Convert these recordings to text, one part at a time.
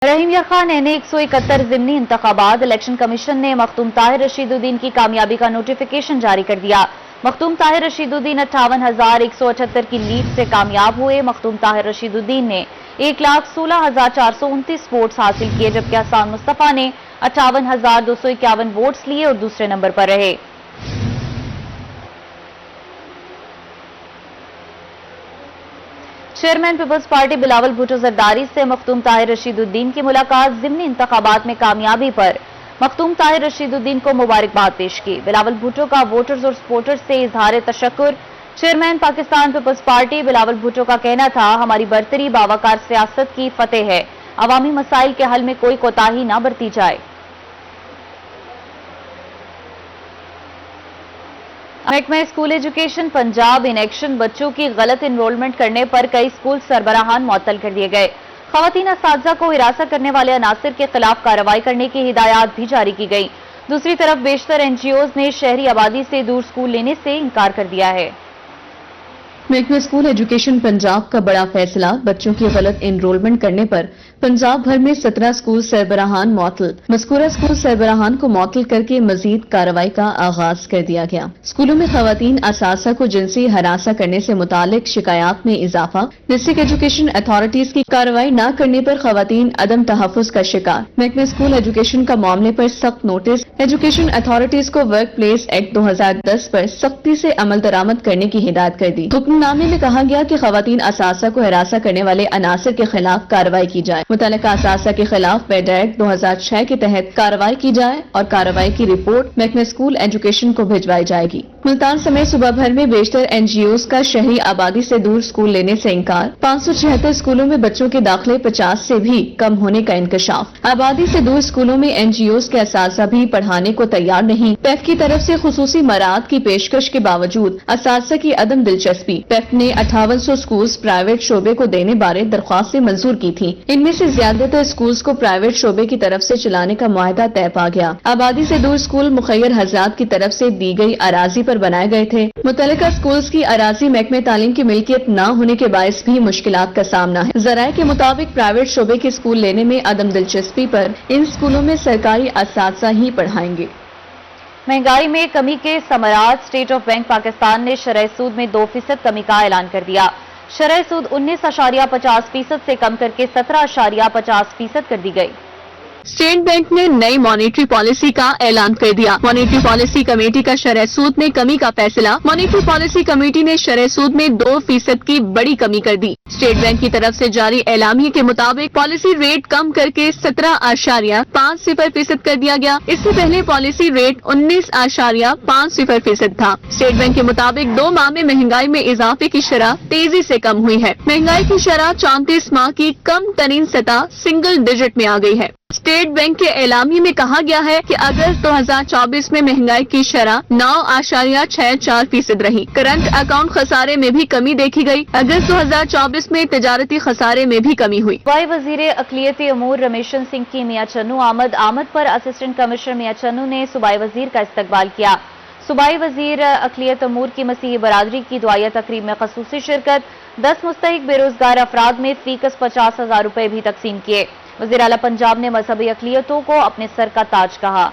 रहीम यार खान एने 171 ज़िमनी इंतखाबात। इलेक्शन कमीशन ने मखदूम ताहिर रशीदुद्दीन की कामयाबी का नोटिफिकेशन जारी कर दिया। मखदूम ताहिर रशीदुद्दीन 58,178 की लीड से कामयाब हुए। मखदूम ताहिर रशीदुद्दीन ने 1,16,429 वोट्स हासिल किए, जबकि हसान मुस्तफा ने 58,251 वोट्स लिए और दूसरे नंबर पर रहे। चेयरमैन पीपल्स पार्टी बिलावल भुट्टो जरदारी से मखदूम ताहिर रशीदुद्दीन की मुलाकात। ज़िमनी इंतखाबात में कामयाबी पर मखदूम ताहिर रशीदुद्दीन को मुबारकबाद पेश की। बिलावल भुट्टो का वोटर्स और सपोर्टर्स से इजहार तशक्कुर। Chairman Pakistan Peoples party Bilawal Bhutto का कहना था, हमारी बरतरी बावकार सियासत की फतेह है, अवामी मसाइल के हल में कोई कोताही न बरती जाए। महकमा school education Punjab in action. बच्चों की गलत एनरोलमेंट करने पर कई स्कूल सरबराहान मुअत्तल कर दिए गए। खवातीन असातिज़ा को हिरासत करने वाले अनासिर के खिलाफ कार्रवाई करने की हिदायत भी जारी की गई। दूसरी तरफ बेशतर एनजीओज ने शहरी आबादी से दूर स्कूल लेने से इनकार कर दिया है। महकमा स्कूल एजुकेशन पंजाब का बड़ा फैसला। बच्चों की गलत एनरोलमेंट करने पर पंजाब भर में 17 स्कूल सरबराहान मुअत्तल। मज़कूरा स्कूल सरबराहान को मुअत्तल करके मजीद कार्रवाई का आगाज कर दिया गया। स्कूलों में खवातीन असातिज़ा को जिनसी हरासा करने से मुतालिक शिकायत में इजाफा। डिस्ट्रिक्ट एजुकेशन अथॉरिटीज की कार्रवाई न करने पर खवातीन अदम तहफ़्फ़ुज़ का शिकार। महकमा स्कूल एजुकेशन का मामले पर सख्त नोटिस। एजुकेशन अथॉरिटीज को वर्क प्लेस एक्ट 2010 पर सख्ती से अमल दरामद करने की हिदायत कर दी। हुक्मनामे में कहा गया कि खवातीन असातिज़ा को हिरासा करने वाले अनासिर के खिलाफ कार्रवाई की जाए। मुतल्लिका असातिज़ा के खिलाफ पेड एक्ट 2006 के तहत कार्रवाई की जाए और कार्रवाई की रिपोर्ट महकमा स्कूल एजुकेशन को भिजवाई जाएगी। मुल्तान समेत सूबा भर में बेशतर एनजीओज का शहरी आबादी से दूर स्कूल लेने से इंकार। 576 स्कूलों में बच्चों के दाखिले 50 से भी कम होने का इंकशाफ। आबादी से दूर स्कूलों में एनजीओज के असातिज़ा भी पढ़ाने को तैयार नहीं। पैफ की तरफ से खुसूसी मराद की पेशकश के बावजूद असातिज़ा की अदम दिलचस्पी। पैफ ने 5800 स्कूल प्राइवेट शोबे को देने बारे दरख्वास्तें मंजूर की थी। इनमें से ज्यादातर स्कूल्स को प्राइवेट शोबे की तरफ से चलाने का मुआहदा तय पा गया। आबादी से दूर स्कूल मुखय्यर हजरात की तरफ से दी गई अराजी पर बनाए गए थे। मुतल्लिका स्कूल्स की अराजी महकमे तालीम की मिल्कियत न होने के बायस भी मुश्किलात का सामना है। जराये के मुताबिक प्राइवेट शोबे के स्कूल लेने में अदम दिलचस्पी पर इन स्कूलों में सरकारी असातिज़ा ही पढ़ाएंगे। महंगाई में कमी के समरात। स्टेट ऑफ बैंक पाकिस्तान ने शरह सूद में 2% कमी का ऐलान कर दिया। शरह सूद 19.50% से कम करके 17.50% कर दी गई। स्टेट बैंक ने नई मॉनेटरी पॉलिसी का ऐलान कर दिया। मॉनेटरी पॉलिसी कमेटी का शरह सूद में कमी का फैसला। मॉनेटरी पॉलिसी कमेटी ने शरह सूद में 2% की बड़ी कमी कर दी। स्टेट बैंक की तरफ से जारी एलामिये के मुताबिक पॉलिसी रेट कम करके 17.50% कर दिया गया। इससे पहले पॉलिसी रेट 19.50% था। स्टेट बैंक के मुताबिक 2 माह में महंगाई में इजाफे की शरह तेजी से कम हुई है। महंगाई की शरह 34 माह की कम तरीन सतह सिंगल डिजिट में आ गई है। स्टेट बैंक के एलामिये में कहा गया है कि अगस्त 2024 में महंगाई की शरह 9.64% रही। करंट अकाउंट खसारे में भी कमी देखी गई। अगस्त 2024 में तजारती खसारे में भी कमी हुई। सूबाई वजीर अक़लियती अमूर रमेशन सिंह की मियां चन्नू आमद पर असिस्टेंट कमिश्नर मियां चन्नू ने सूबाई वजीर का इस्तकबाल किया। सूबाई वजीर अक़लियत अमूर की मसीही बरादरी की दुआया तकरीब में ख़ुसूसी शिरकत। 10 मुस्तहिक बेरोजगार अफराद में फीकस 50,000 रुपए भी तकसीम किए। वज़ीर आला पंजाब ने मजहबी अक़लियतों को अपने सर का ताज कहा।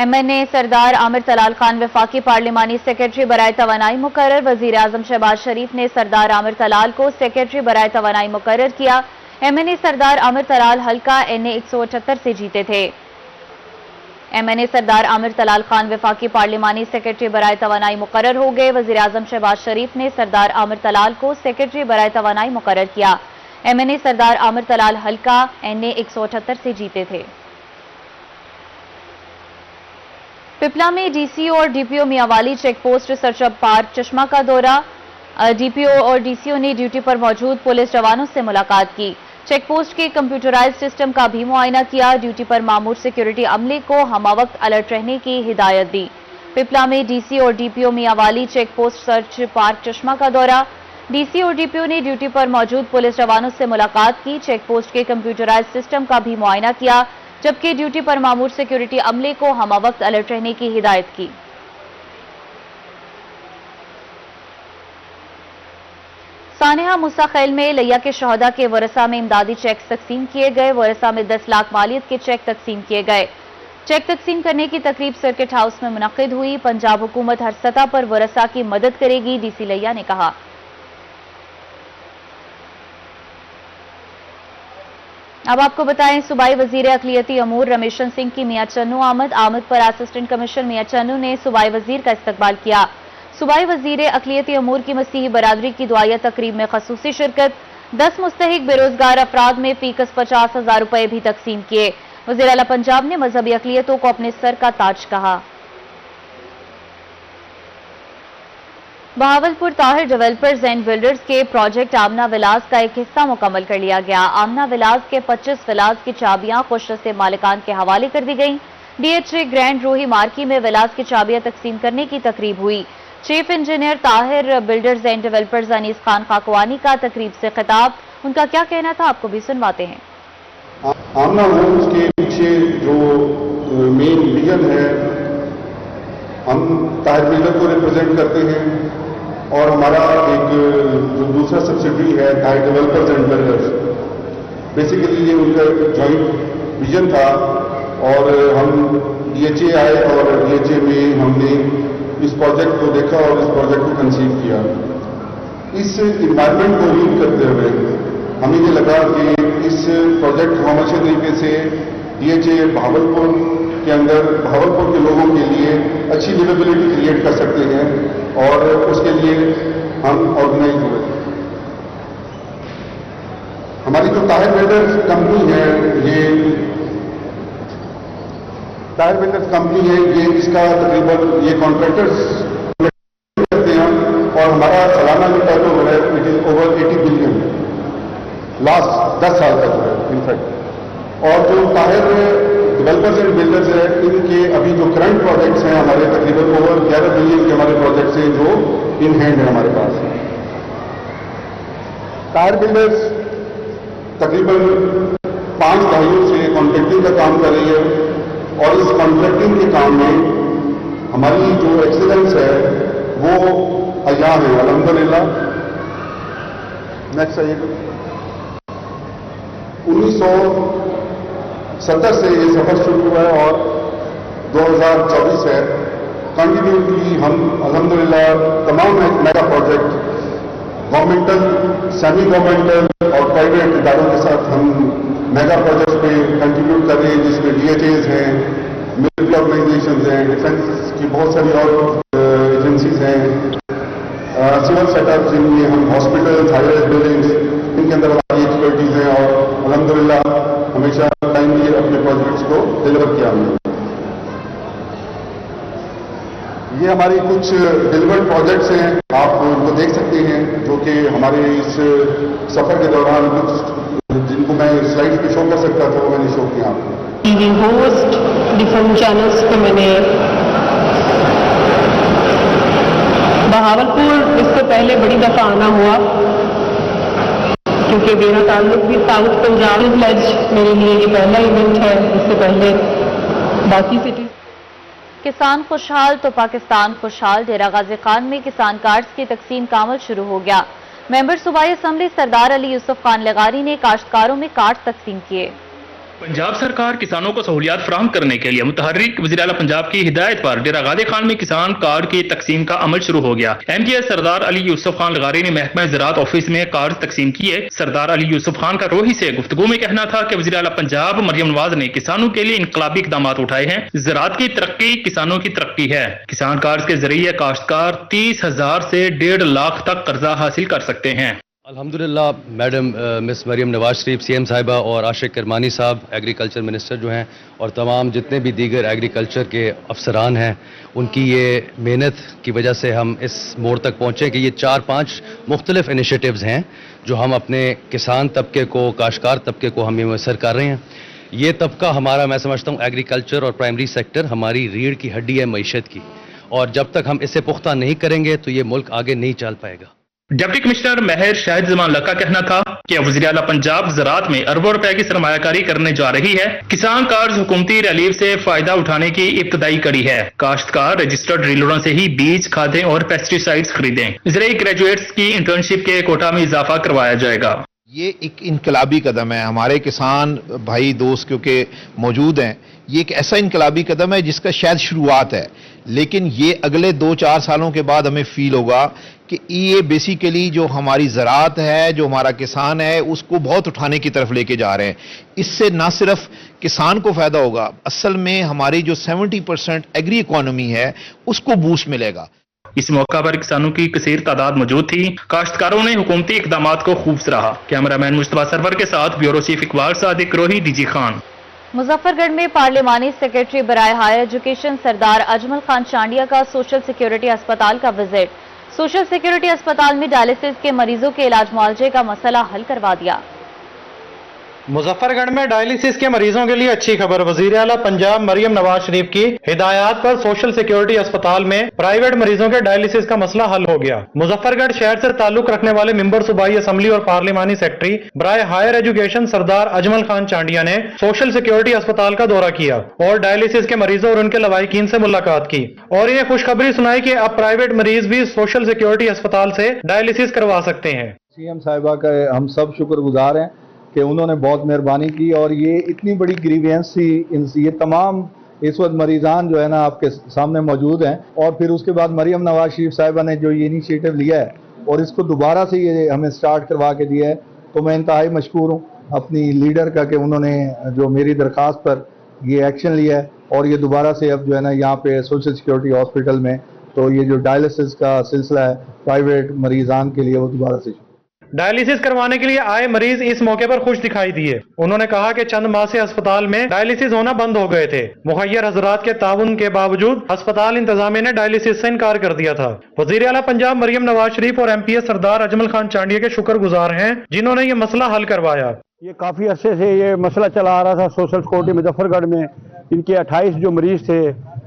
MNA सरदार आमिर तलाल खान वफाकी पार्लिमानी सेक्रेटरी बराए तवानाई मुकर्रर। वज़ीर आज़म शहबाज शरीफ ने सरदार आमिर तलाल को सेक्रेटरी बराए तवानाई मुकर्रर किया। MNA सरदार आमिर तलाल हल्का NA 178 से जीते थे। MNA सरदार आमिर तलाल खान वफाकी पार्लिमानी सेक्रेटरी बराए तवानाई मुकर्रर हो गए। वज़ीर आज़म शहबाज शरीफ ने सरदार आमिर तलाल को सेक्रेटरी बराए तवानाई मुकर्रर किया। MNA सरदार आमिर तलाल हल्का NA 178 से जीते थे। पिपला में DCO और DPO Mianwali check post research park Chashma का दौरा। DPO और DCO ने ड्यूटी पर मौजूद पुलिस जवानों से मुलाकात की। चेक पोस्ट के कंप्यूटराइज सिस्टम का भी मुआयना किया। ड्यूटी पर मामूर सिक्योरिटी अमले को हमवक्त अलर्ट रहने की हिदायत दी। पिपला में DCO और DPO Mianwali check post search park Chashma का दौरा। DCO और DPO ने ड्यूटी पर मौजूद पुलिस जवानों से मुलाकात की। चेक पोस्ट के कंप्यूटराइज सिस्टम का भी मुआयना किया, जबकि ड्यूटी पर मामूर सिक्योरिटी अमले को हमवक्त अलर्ट रहने की हिदायत की। سانحہ موسیٰ خیل میں لیا کے شہداء کے ورثہ میں امدادی چیک تقسیم کیے گئے. ورثہ میں 10 لاکھ مالیت کے چیک تقسیم کیے گئے. چیک تقسیم کرنے کی تقریب سرکٹ ہاؤس میں منعقد ہوئی. پنجاب حکومت ہر سطح پر ورثہ کی مدد کرے گی، ڈی سی لیا نے کہا. اب آپ کو بتائیں، صوبائی وزیر اقلیتی امور رمیشن سنگھ کی میاں چنو آمد پر اسسٹنٹ کمشنر میاں چنو نے صوبائی وزیر کا استقبال کیا. صوبائی وزیر اقلیتی امور کی مسیحی برادری کی دعائیہ تقریب میں خصوصی شرکت. 10 مستحق بے روزگار افراد میں فی کس 50,000 روپے بھی تقسیم کیے. وزیر اعلیٰ پنجاب نے مذہبی اقلیتوں کو اپنے سر کا تاج کہا. Bahawalpur Tahir developers and builders کے پروجیکٹ آمنہ ولاز کا ایک حصہ مکمل کر لیا گیا. آمنہ ولاز کے 25 ولاز کی چابیاں خوش نصیب مالکان کے حوالے کر دی گئیں. D H a grand Rohi مارکی میں ولاز کی چابیاں تقسیم کرنے کی تقریب ہوئی. Chief engineer Tahir Builders and Developers Anis Khan Khakwani کا تقریب سے خطاب. ان کا کیا کہنا تھا، آپ کو بھی سنواتے ہیں. آمنہ ہومز کے پیچھے جو مین ویژن ہے، ہم طاہر بلڈر کو ریپرزینٹ کرتے ہیں اور ہمارا ایک جو دوسرا سبسڈری ہے Tahir developers and builders, basically یہ ان کا جوائنٹ ویژن تھا. اور ہم ڈی ایچ اے آئے اور ڈی ایچ اے میں ہم نے اس پروجیکٹ کو دیکھا اور اس پروجیکٹ کو کنسیو کیا. اس انوائرمنٹ کو ریڈ کرتے ہوئے ہمیں یہ لگا کہ اس پروجیکٹ کو ہم اچھے طریقے سے ڈی ایچ اے بہاولپور کے اندر بہاولپور کے لوگوں کے لیے اچھی لیویبلٹی کریٹ کر سکتے ہیں، اور اس کے لیے ہم آرگنائز ہوئے. ہماری جو طاہر بلڈرز کمپنی ہے، یہ طاہر بلڈرز کمپنی ہے، یہ اس کا تقریباً یہ کانٹریکٹرز کرتے ہیں اور ہمارا سالانہ جو ٹرن اوور ہے it is over 80 billion last 10 سال کا جو ہے انفیکٹ. اور جو طاہر ڈیولپرز اینڈ بلڈرز ہے، ان کے ابھی جو کرنٹ پروجیکٹس ہیں ہمارے تقریباً اوور 11 بلین کے ہمارے پروجیکٹس ہیں جو ان ہینڈ ہیں ہمارے پاس. طاہر بلڈرز تقریباً 5 دہائیوں سے کانٹریکٹنگ کا کام کر رہی ہے، اور اس کانٹریکٹنگ کے کام میں ہماری جو ایکسیلنس ہے وہ عیاں ہے الحمدللہ. نیکسٹ آئیے. 1970 سے یہ سفر شروع ہوا ہے اور 2024 ہے. کنٹینیوسلی ہم الحمدللہ تمام mega project governmental, semi governmental اور پرائیویٹ اداروں کے ساتھ ہم میگا پروجیکٹس پہ کنٹریبیوٹ کر رہے ہیں، جس میں ڈی ایچ ایز ہیں، ملٹری آرگنائزیشنز ہیں، ڈیفینس کی بہت ساری اور ایجنسیز ہیں، سول سیٹ اپ جن میں ہم ہاسپٹل، ہائر بلڈنگس، ان کے اندر ہماری ایکسپرٹیز ہیں. اور الحمدللہ ہمیشہ ٹائملی اپنے پروجیکٹس کو ڈیلیور کیا ہم نے. یہ ہماری کچھ ڈیلیورڈ پروجیکٹس ہیں، آپ ان کو دیکھ سکتے ہیں، جو کہ ہمارے اس سفر کے دوران کچھ جن کو میں سلائڈ پہ شو کر سکتا تھا وہ میں نے شو کیا آپ کو. T V host different channels پہ میں نے بہاولپور اس سے پہلے بڑی دفعہ آنا ہوا، کیونکہ میرا تعلق بھی ساؤتھ پنجاب پلیج میرے لیے یہ پہلا ایونٹ ہے. اس سے پہلے باقی سٹیز. کسان خوشحال تو پاکستان خوشحال. ڈیرہ غازی خان میں کسان کارڈز کی تقسیم کا عمل شروع ہو گیا. ممبر صوبائی اسمبلی سردار علی یوسف خان لغاری نے کاشتکاروں میں کارڈ تقسیم کیے. پنجاب سرکار کسانوں کو سہولیات فراہم کرنے کے لیے متحرک وزیر اعلیٰ پنجاب کی ہدایت پر ڈیرہ غازی خان میں کسان کارڈ کی تقسیم کا عمل شروع ہو گیا. ایم جی ایس سردار علی یوسف خان لغاری نے محکمہ زراعت آفس میں کارڈ تقسیم کیے. سردار علی یوسف خان کا روہی سے گفتگو میں کہنا تھا کہ وزیر اعلیٰ پنجاب مریم نواز نے کسانوں کے لیے انقلابی اقدامات اٹھائے ہیں. زراعت کی ترقی کسانوں کی ترقی ہے. کسان کارڈ کے ذریعے کاشتکار 30,000 سے 1.5 لاکھ تک قرضہ حاصل کر سکتے ہیں. الحمدللہ میڈم مس مریم نواز شریف سی ایم صاحبہ اور عاشق کرمانی صاحب ایگریکلچر منسٹر جو ہیں، اور تمام جتنے بھی دیگر ایگریکلچر کے افسران ہیں، ان کی یہ محنت کی وجہ سے ہم اس موڑ تک پہنچے کہ یہ 4-5 مختلف انیشیٹیوز ہیں جو ہم اپنے کسان طبقے کو، کاشتکار طبقے کو ہم یہ میسر کر رہے ہیں. یہ طبقہ ہمارا، میں سمجھتا ہوں ایگریکلچر اور پرائمری سیکٹر ہماری ریڑھ کی ہڈی ہے معیشت کی، اور جب تک ہم اسے پختہ نہیں کریں گے تو یہ ملک آگے نہیں چل پائے گا. डिप्टी कमिश्नर महर शाहिद जमान लक का कहना था कि वज़ीर आला पंजाब ज़राअत में अरबों रुपए की सरमायाकारी करने जा रही है। किसान कार्ड हुकूमती रिलीफ से फायदा उठाने की इब्तदाई कड़ी है। काश्तकार रजिस्टर्ड डीलरों से ही बीज, खादें और पेस्टिसाइड्स खरीदें। ज़राई ग्रेजुएट्स की इंटर्नशिप के कोटा में इजाफा करवाया जाएगा। ये एक इनकलाबी कदम है। हमारे किसान भाई दोस्त क्योंकि मौजूद हैं, ये एक ऐसा इनकलाबी कदम है जिसका शायद शुरुआत है, लेकिन ये अगले 2-4 सालों के बाद हमें फील होगा कि ये बेसिकली जो हमारी ज़राअत है, जो हमारा किसान है, उसको बहुत उठाने की तरफ लेके जा रहे हैं। इससे ना सिर्फ किसान को फ़ायदा होगा, असल में हमारी जो 70% एग्री इकॉनमी है उसको बूस्ट मिलेगा। इस मौका पर किसानों की कसीर तादाद मौजूद थी। काश्तकारों ने हुकूमती इक़दामात को खूब सराहा। कैमरामैन मुश्तबा सरवर के साथ ब्यूरो चीफ इकबाल सादिक, रोही, डीजी खान। मुजफ्फरगढ़ में पार्लिमानी सेक्रेटरी बराए हायर एजुकेशन सरदार अजमल खान चांडिया का सोशल सिक्योरिटी अस्पताल का विजिट। सोशल सिक्योरिटी अस्पताल में डायलिसिस के मरीजों के इलाज मुआवजे का मसला हल करवा दिया। मुजफ्फरगढ़ में डायलिसिस के मरीजों के लिए अच्छी खबर। वजीर आला पंजाब मरियम नवाज शरीफ की हिदायत पर सोशल सिक्योरिटी अस्पताल में प्राइवेट मरीजों के डायलिसिस का मसला हल हो गया। मुजफ्फरगढ़ शहर से ताल्लुक रखने वाले मेंबर सूबाई असम्बली और पार्लिमानी सेक्रेटरी बराए हायर एजुकेशन सरदार अजमल खान चांडिया ने सोशल सिक्योरिटी अस्पताल का दौरा किया और डायलिसिस के मरीजों और उनके लवाहिकीन से मुलाकात की और इन्हें खुशखबरी सुनाई कि अब प्राइवेट मरीज भी सोशल सिक्योरिटी अस्पताल से डायलिसिस करवा सकते हैं। सीएम साहिबा का हम सब शुक्रगुजार हैं कि उन्होंने बहुत मेहरबानी की और ये इतनी बड़ी ग्रीवियंस थी, ये तमाम इस वक्त मरीजान जो है ना आपके सामने मौजूद हैं और फिर उसके बाद मरियम नवाज शरीफ साहिबा ने जो ये इनिशिएटिव लिया है और इसको दोबारा से ये हमें स्टार्ट करवा के दिया है, तो मैं इंतहाई मशकूर हूँ अपनी लीडर का कि उन्होंने जो मेरी दरख्वास्त पर ये एक्शन लिया है और ये दोबारा से अब जो है ना यहाँ पे सोशल सिक्योरिटी हॉस्पिटल में तो ये जो डायलिसिस का सिलसिला है प्राइवेट मरीजान के लिए वो दोबारा से डायलिसिस करवाने के लिए आए मरीज इस मौके पर खुश दिखाई दिए। उन्होंने कहा कि चंद माह से अस्पताल में डायलिसिस होना बंद हो गए थे। मुखय्यर हजरात के ताउन के बावजूद अस्पताल इंतजामिया ने डायलिसिस से इनकार कर दिया था। वजीर आला पंजाब मरियम नवाज शरीफ और एमपीएस सरदार अजमल खान चांडिया के शुक्रगुजार हैं जिन्होंने ये मसला हल करवाया। ये काफी अरसे से ये मसला चला आ रहा था सोशल सिक्योरिटी मुजफ्फरगढ़ में। इनके 28 जो मरीज थे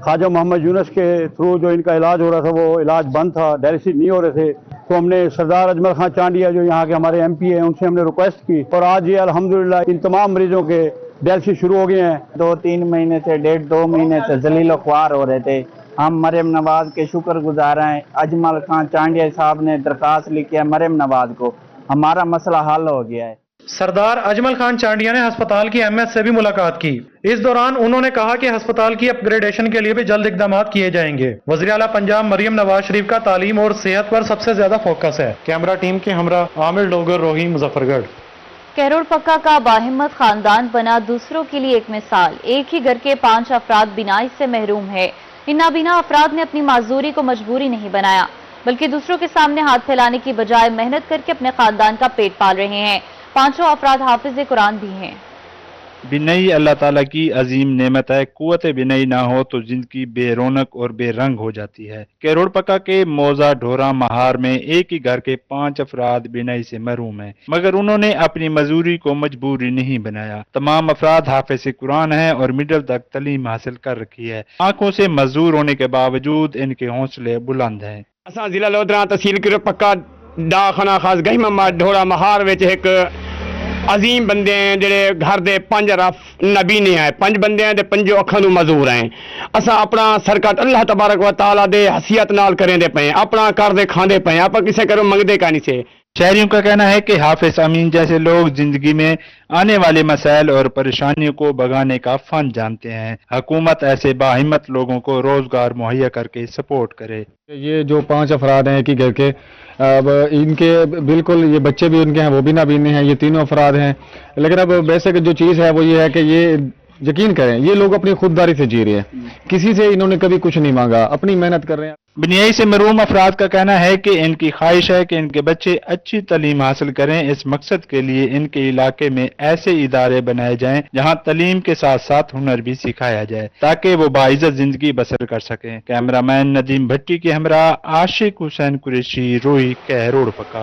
ख्वाजा मोहम्मद यूनुस के थ्रू जो इनका इलाज हो रहा था वो इलाज बंद था, डायलिसिस नहीं हो रहे थे, तो हमने सरदार अजमल खान चांडिया जो यहाँ के हमारे एमपी हैं उनसे हमने रिक्वेस्ट की और आज ये अल्हम्दुलिल्लाह इन तमाम मरीजों के डायलिसिस शुरू हो गए हैं। 2-3 महीने से 1.5-2 महीने से जलील ख्वार हो रहे थे। हम मरियम नवाज के शुक्रगुजार हैं। अजमल खान चांडिया साहब ने दरखास्त लिखी है मरियम नवाज को, हमारा मसला हल हो गया है। सरदार अजमल खान चांडिया ने अस्पताल की एमएस से भी मुलाकात की। इस दौरान उन्होंने कहा कि अस्पताल की अपग्रेडेशन के लिए भी जल्द इकदाम किए जाएंगे। वज़ीर आला पंजाब मरियम नवाज शरीफ का तालीम और सेहत पर सबसे ज्यादा फोकस है। कैमरा टीम के हमरा आमिर डोगर, रोही, मुजफ्फरगढ़। करोड़ पक्का का बाहिम्मत खानदान बना दूसरों के लिए एक मिसाल। एक ही घर के 5 अफराद बीनाई से महरूम है। इन नाबीना अफराद ने अपनी माजूरी को मजबूरी नहीं बनाया बल्कि दूसरों के सामने हाथ फैलाने की बजाय मेहनत करके अपने खानदान का पेट पाल रहे हैं। 5 अफराद हाफिज कुरान भी हैं। बिनई अल्लाह ताला की अजीम नेमत है। कुव्वत बिनई ना हो तो जिंदगी बेरौनक और बेरंग हो जाती है। करोड़ पक्का के मौजा ढोरा महार में एक ही घर के 5 अफराद बिनई से महरूम हैं, मगर उन्होंने अपनी मजदूरी को मजबूरी नहीं बनाया। तमाम अफराद हाफिज कुरान हैं और मिडिल तक तालीम हासिल कर रखी है। आंखों से मजदूर होने के बावजूद इनके हौसले बुलंद हैं। असां जिला लोधरा तहसील करोड़ पक्का डाखाना खास गही मोहम्मद ढोरा महार विच एक अजीम बंदे हैं जेड़े घर दे 5 रफ नबीने हैं। 5 बंदे हैं ते 5 अखां नूं मजूर हैं। असां अपना सरकत अल्लाह तबारक व तआला दे हसीयत नाल करेंदे पे, अपना करदे खांदे पे, आप किसी करो मंगदे का नहीं से। शहरियों का कहना है कि हाफिज अमीन जैसे लोग जिंदगी में आने वाले मसाइल और परेशानियों को भगाने का फन जानते हैं। हुकूमत ऐसे बाहिम्मत लोगों को रोजगार मुहैया करके सपोर्ट करे। ये जो 5 अफराद हैं एक ही घर के, अब इनके बिल्कुल ये बच्चे भी उनके हैं, वो भी नाबीने हैं, ये तीनों अफराद हैं। लेकिन अब बेसिक जो चीज़ है वो ये है कि ये यकीन करें ये लोग अपनी खुददारी से जी रहे हैं, किसी से इन्होंने कभी कुछ नहीं मांगा, अपनी मेहनत कर रहे हैं। बिनियाई से महरूम अफराद का कहना है कि इनकी ख्वाहिश है कि इनके बच्चे अच्छी तालीम हासिल करें। इस मकसद के लिए इनके इलाके में ऐसे इदारे बनाए जाएं जहां तालीम के साथ साथ हुनर भी सिखाया जाए ताकि वो बाइज्जत जिंदगी बसर कर सकें। कैमरामैन नदीम भट्टी के हमरा आशिक हुसैन कुरैशी, रोही, करोड़ पक्का।